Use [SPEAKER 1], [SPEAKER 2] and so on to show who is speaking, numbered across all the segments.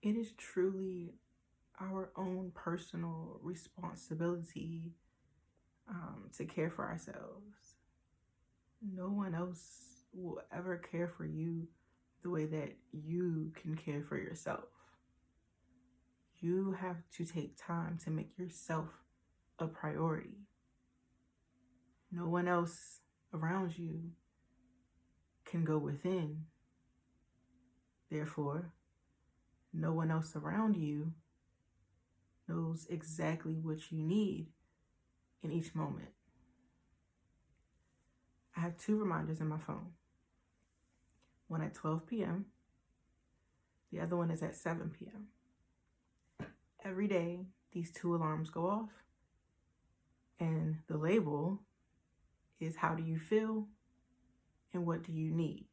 [SPEAKER 1] It is truly our own personal responsibility to care for ourselves. No one else will ever care for you the way that you can care for yourself. You have to take time to make yourself a priority. No one else around you can go within. Therefore, no one else around you knows exactly what you need in each moment. I have 2 reminders in my phone. One at 12 p.m. The other one is at 7 p.m. Every day, these 2 alarms go off, and the label is how do you feel and what do you need?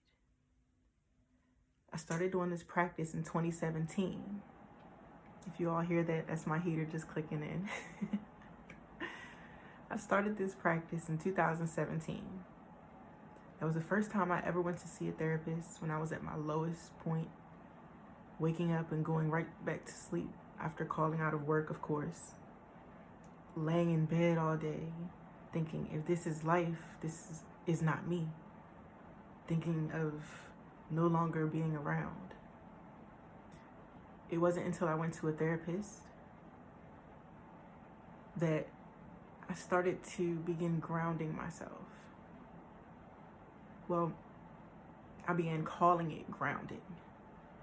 [SPEAKER 1] I started doing this practice in 2017. If you all hear that, that's my heater just clicking in. I started this practice in 2017. That was the first time I ever went to see a therapist, when I was at my lowest point, waking up and going right back to sleep after calling out of work, of course. Laying in bed all day, thinking, if this is life, this is not me. Thinking of no longer being around. It wasn't until I went to a therapist that I started to begin grounding myself. Well, I began calling it grounding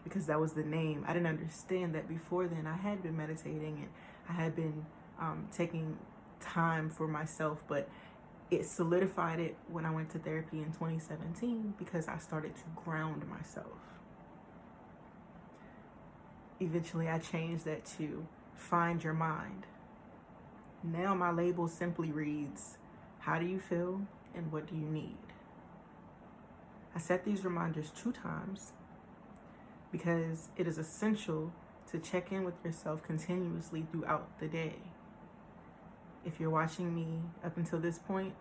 [SPEAKER 1] because that was the name. I didn't understand that before then. I had been meditating and I had been taking time for myself, but it solidified it when I went to therapy in 2017 because I started to ground myself. Eventually, I changed that to find your mind. Now my label simply reads, how do you feel and what do you need? I set these reminders 2 times because it is essential to check in with yourself continuously throughout the day. If you're watching me up until this point,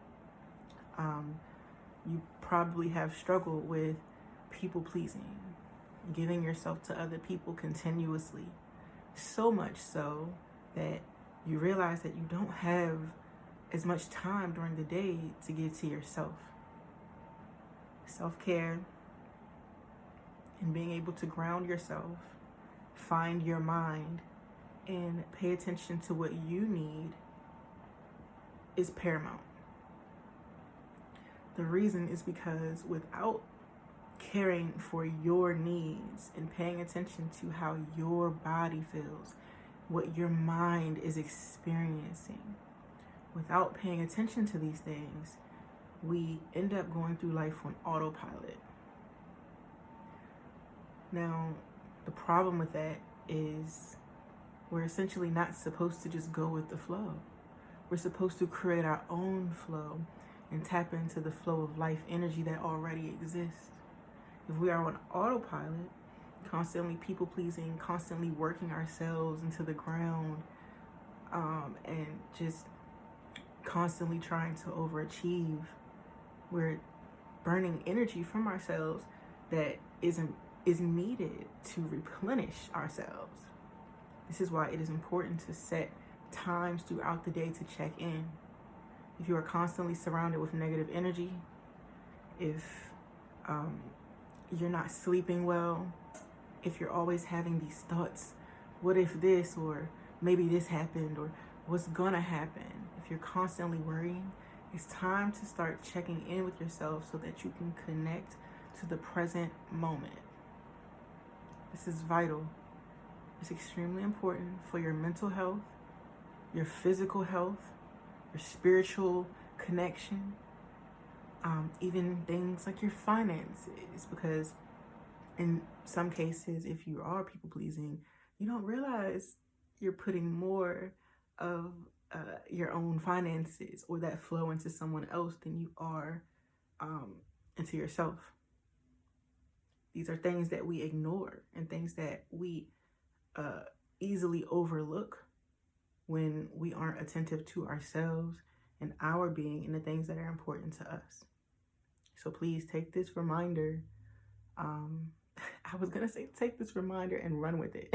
[SPEAKER 1] you probably have struggled with people pleasing, giving yourself to other people continuously, so much so that you realize that you don't have as much time during the day to give to yourself. Self-care and being able to ground yourself, find your mind, and pay attention to what you need is paramount. The reason is because without caring for your needs and paying attention to how your body feels, what your mind is experiencing, without paying attention to these things, we end up going through life on autopilot. Now, the problem with that is we're essentially not supposed to just go with the flow. We're supposed to create our own flow and tap into the flow of life energy that already exists. If we are on autopilot, constantly people pleasing, constantly working ourselves into the ground, and just constantly trying to overachieve, we're burning energy from ourselves that is needed to replenish ourselves. This is why it is important to set times throughout the day to check in. If you are constantly surrounded with negative energy, if you're not sleeping well, if you're always having these thoughts, what if this, or maybe this happened, or what's gonna happen, if you're constantly worrying, it's time to start checking in with yourself so that you can connect to the present moment. This is vital. It's extremely important for your mental health, your physical health, your spiritual connection, even things like your finances, because in some cases, if you are people pleasing, you don't realize you're putting more of your own finances or that flow into someone else than you are into yourself. These are things that we ignore and things that we easily overlook when we aren't attentive to ourselves and our being and the things that are important to us. So please take this reminder I was going to say take this reminder and run with it.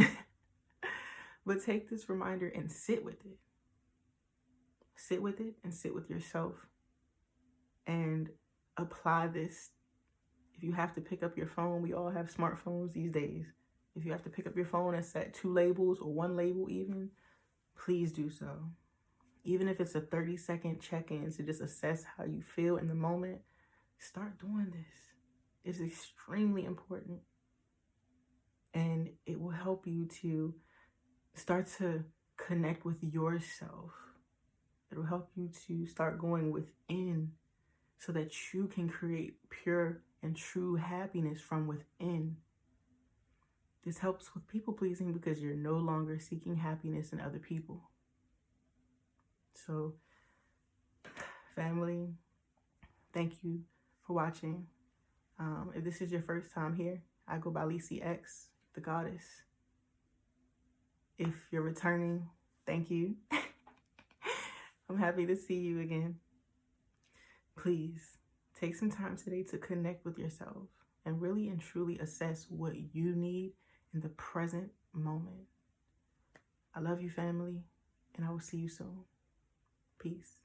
[SPEAKER 1] But take this reminder and sit with it. Sit with it and sit with yourself and apply this. If you have to pick up your phone, we all have smartphones these days. If you have to pick up your phone and set 2 labels or 1 label even, please do so. Even if it's a 30-second check-in to just assess how you feel in the moment, start doing this. It's extremely important. And it will help you to start to connect with yourself. It'll help you to start going within so that you can create pure and true happiness from within. This helps with people pleasing because you're no longer seeking happiness in other people. So, family, thank you for watching. If this is your first time here, I go by Lisi X, the goddess. If you're returning, thank you. I'm happy to see you again. Please take some time today to connect with yourself and really and truly assess what you need in the present moment. I love you, family, and I will see you soon. Peace.